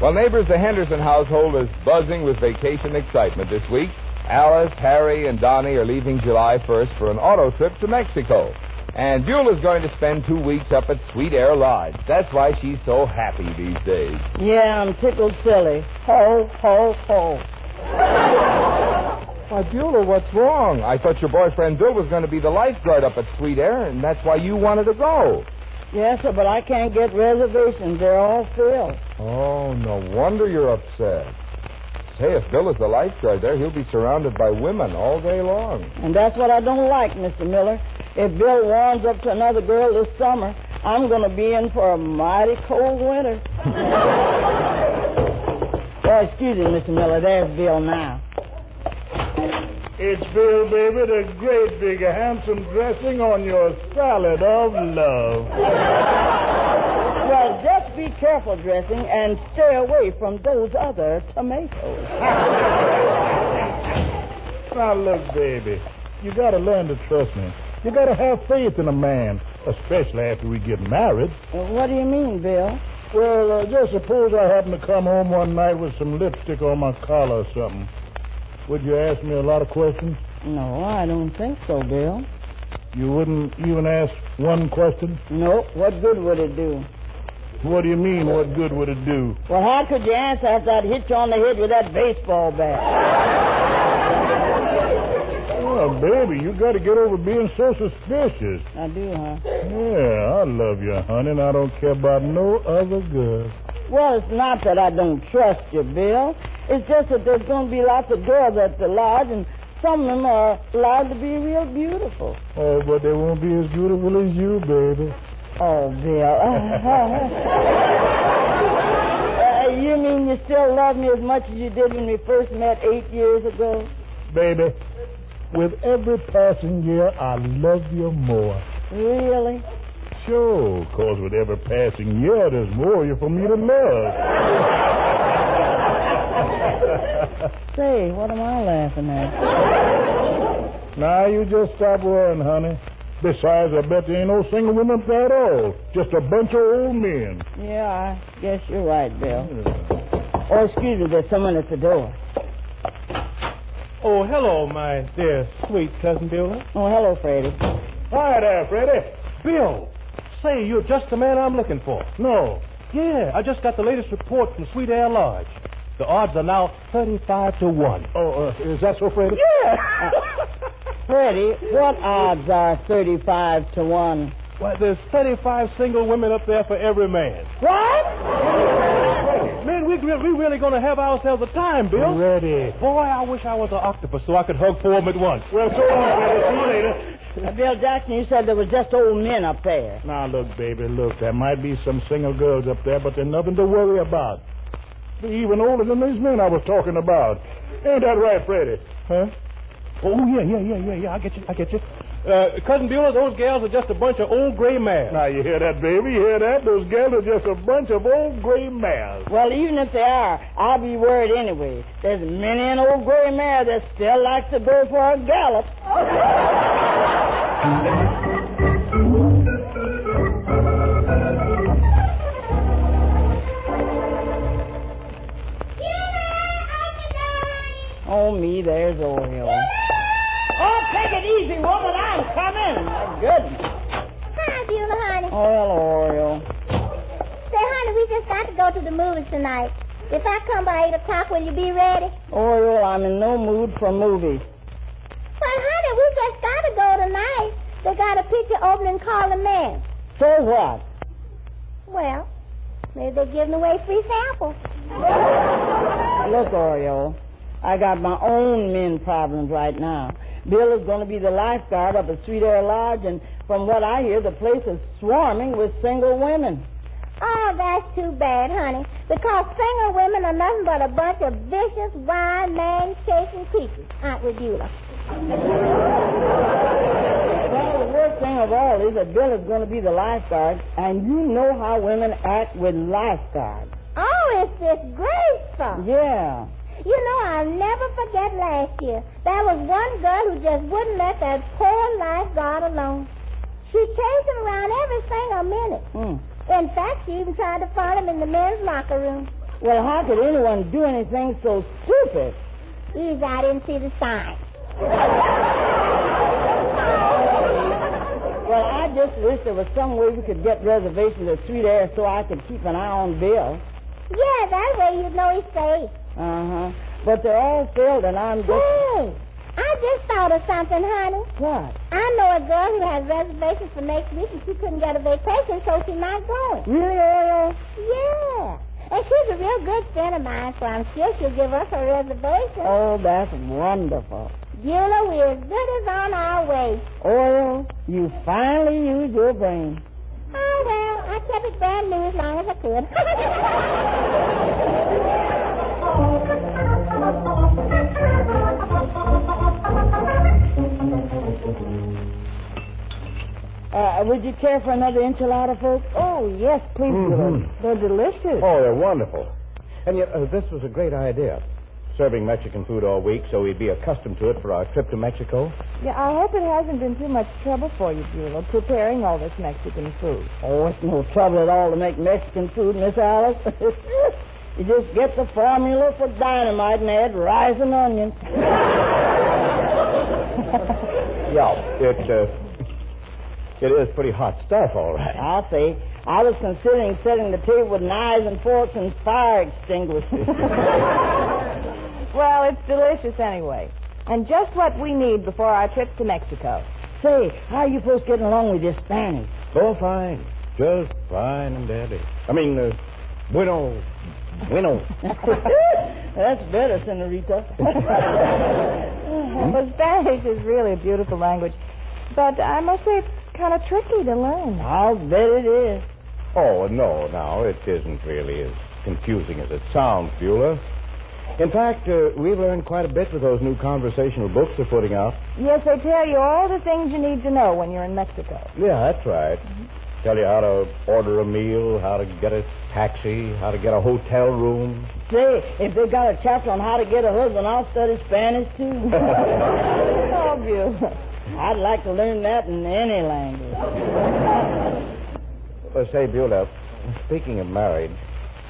Well, neighbors, the Henderson household is buzzing with vacation excitement this week. Alice, Harry, and Donnie are leaving July 1st for an auto trip to Mexico. And Beulah's going to spend 2 weeks up at Sweet Air Lodge. That's why she's so happy these days. Yeah, I'm tickled silly. Ho, ho, ho. Why, Beulah, what's wrong? I thought your boyfriend Bill was going to be the lifeguard up at Sweet Air, and that's why you wanted to go. Yes, sir, but I can't get reservations. They're all filled. Oh, no wonder you're upset. Say, if Bill is the lifeguard there, he'll be surrounded by women all day long. And that's what I don't like, Mr. Miller. If Bill warms up to another girl this summer, I'm going to be in for a mighty cold winter. Oh, excuse me, Mr. Miller. There's Bill now. It's Bill, baby, the great big handsome dressing on your salad of love. Well, just be careful dressing and stay away from those other tomatoes. Now, look, baby, you got to learn to trust me. You got to have faith in a man, especially after we get married. What do you mean, Bill? Well, just suppose I happen to come home one night with some lipstick on my collar or something. Would you ask me a lot of questions? No, I don't think so, Bill. You wouldn't even ask one question? No. What good would it do? What do you mean, what good would it do? Well, how could you answer after I'd hit you on the head with that baseball bat? Oh, baby, you got to get over being so suspicious. I do, huh? Yeah, I love you, honey, and I don't care about no other girl. Well, it's not that I don't trust you, Bill. It's just that there's going to be lots of girls at the lodge, and some of them are allowed to be real beautiful. Oh, but they won't be as beautiful as you, baby. Oh, Bill. You mean you still love me as much as you did when we first met 8 years ago? Baby, with every passing year, I love you more. Really? Sure, because with every passing year, there's more you for me to love. Say, what am I laughing at? Now, you just stop worrying, honey. Besides, I bet there ain't no single women up there at all. Just a bunch of old men. Yeah, I guess you're right, Bill. Oh, excuse me, there's someone at the door. Oh, hello, my dear sweet cousin Beulah. Oh, hello, Freddie. Hi there, Freddie. Bill, say, you're just the man I'm looking for. No. Yeah, I just got the latest report from Sweet Air Lodge. The odds are now 35-1. Oh, is that so, Freddie? Yeah. Freddie, what odds are 35-1? Why, there's 35 single women up there for every man. What? Man, we're really going to have ourselves a time, Bill. Ready. Boy, I wish I was an octopus so I could hug 4 of them at once. Well, so long, Freddie. See you later. Bill Jackson, you said there was just old men up there. Now, look, baby, look. There might be some single girls up there, but they're nothing to worry about. They're even older than these men I was talking about. Ain't that right, Freddie? Huh? Oh, yeah. I get you. Cousin Beulah, those gals are just a bunch of old gray mares. Now, you hear that, baby? You hear that? Those gals are just a bunch of old gray mares. Well, even if they are, I'll be worried anyway. There's many an old gray mare that still likes to go for a gallop. Oh, me, there's Oreo. Oh, take it easy, woman. I'm coming. My goodness. Hi, Beulah, honey. Oh, hello, Oreo. Say, honey, we just got to go to the movies tonight. If I come by 8 o'clock, will you be ready? Oreo, I'm in no mood for movies. Well, honey, we just got to go tonight. They got a picture opening called The Man. So what? Well, maybe they're giving away free samples. Look, Oreo, I got my own men problems right now. Bill is going to be the lifeguard up at Sweet Air Lodge, and from what I hear, the place is swarming with single women. Oh, that's too bad, honey, because single women are nothing but a bunch of vicious, wild, man-chasing creatures, aren't we, Beulah? Well, the worst thing of all is that Bill is going to be the lifeguard, and you know how women act with lifeguards. Oh, it's disgraceful. Yeah. You know, I'll never forget last year. There was one girl who just wouldn't let that poor lifeguard alone. She chased him around every single minute. In fact, she even tried to follow him in the men's locker room. Well, how could anyone do anything so stupid? Easy, I didn't see the sign. Well, I just wish there was some way we could get reservations at Sweet Air so I could keep an eye on Bill. Yeah, that way you'd know he's safe. Uh-huh. But they're all filled, and I'm just... Hey, I just thought of something, honey. What? I know a girl who has reservations for next week, and she couldn't get a vacation, so she's not going. Really, Ariel? Yeah. And she's a real good friend of mine, so I'm sure she'll give us a reservation. Oh, that's wonderful. Beulah, we're as good as on our way. Oriole, you finally used your brain. Oh, well, I kept it brand new as long as I could. Would you care for another enchilada, folks? Oh, yes, please, Beulah. They're delicious. Oh, they're wonderful. And yet, this was a great idea. Serving Mexican food all week so we'd be accustomed to it for our trip to Mexico. Yeah, I hope it hasn't been too much trouble for you, Beulah, preparing all this Mexican food. Oh, it's no trouble at all to make Mexican food, Miss Alice. You just get the formula for dynamite and add rice and onions. Yeah, it is pretty hot stuff, all right. I'll say. I was considering setting the table with knives and forks and fire extinguishers. Well, it's delicious anyway. And just what we need before our trip to Mexico. Say, how are you folks getting along with your Spanish? Oh, fine. Just fine and dandy. I mean, bueno. That's better, Senorita. Well, Spanish is really a beautiful language. But I must say it's kind of tricky to learn. I'll bet it is. Oh, no, it isn't really as confusing as it sounds, Beulah. In fact, we've learned quite a bit with those new conversational books they're putting out. Yes, they tell you all the things you need to know when you're in Mexico. Yeah, that's right. Tell you how to order a meal, how to get a taxi, how to get a hotel room. Say, if they got a chapter on how to get a husband, I'll study Spanish, too. Oh, Beulah. I'd like to learn that in any language. Say, Beulah, speaking of marriage,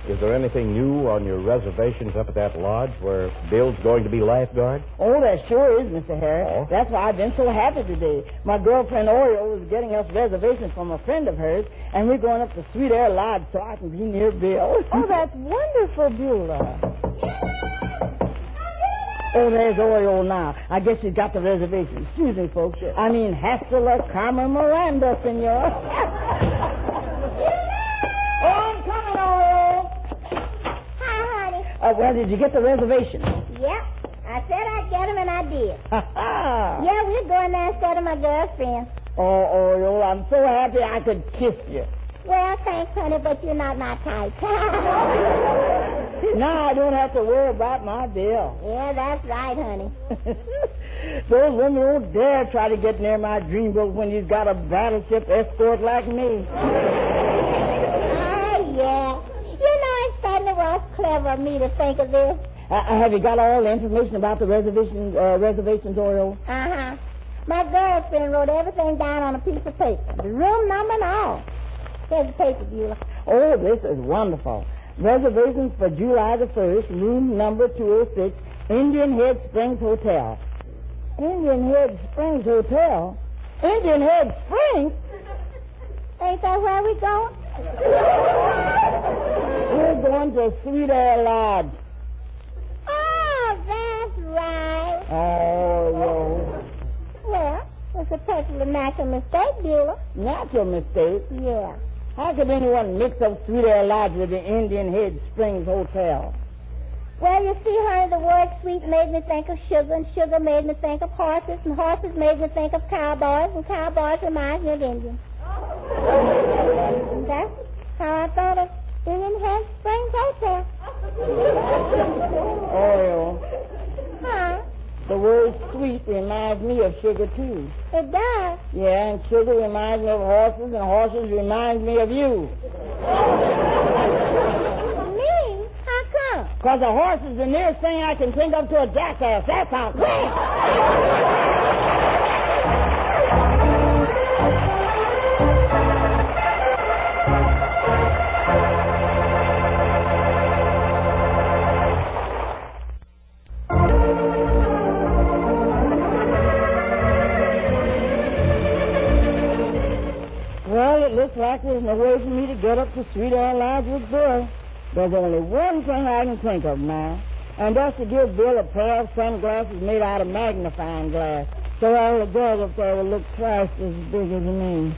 is there anything new on your reservations up at that lodge where Bill's going to be lifeguard? Oh, there sure is, Mr. Harry. Oh? That's why I've been so happy today. My girlfriend Oriole is getting us reservations from a friend of hers, and we're going up to Sweet Air Lodge so I can be near Bill. Oh, that's wonderful, Beulah. Oh, there's Oriole now. I guess she's got the reservation. Excuse me, folks. I mean, hasta la Carmen Miranda, senor. Oh, I'm coming, Oriole. Hi, honey. Well, did you get the reservation? Yep. I said I'd get him, and I did. Ha-ha. Yeah, we're going there instead of my girlfriend. Oh, Oriole, I'm so happy I could kiss you. Well, thanks, honey, but you're not my type. Now I don't have to worry about my bill. Yeah, that's right, honey. Those women don't dare try to get near my dreamboat when you've got a battleship escort like me. Oh, yeah. You know, it certainly was clever of me to think of this. Have you got all the information about the reservations, Oriole? Uh-huh. My girlfriend wrote everything down on a piece of paper. The room number and all. Here's the paper, Beulah. Oh, this is wonderful. Reservations for July the 1st, room number 206, Indian Head Springs Hotel. Indian Head Springs Hotel? Indian Head Springs? Ain't that where we going? We're going to Sweet Air Lodge. Oh, that's right. Oh, Well, it's a perfectly natural mistake, Beulah. natural mistake. Yeah. How could anyone mix up Sweet Air Lodge with the Indian Head Springs Hotel? Well, you see, honey, the word sweet made me think of sugar, and sugar made me think of horses, and horses made me think of cowboys, and cowboys remind me of Indians. And that's how I thought of Indian Head Springs Hotel. Oriole, Huh? the word sweet reminds me of sugar, too. It does. Yeah, and sugar reminds me of horses, and horses remind me of you. Me? How come? Because a horse is the nearest thing I can think of to a jackass. That's how. practice and a way for me to get up to Sweet Air Lodge with Bill. There's only one thing I can think of now, and that's to give Bill a pair of sunglasses made out of magnifying glass, so all the girls up there will look twice as big as me.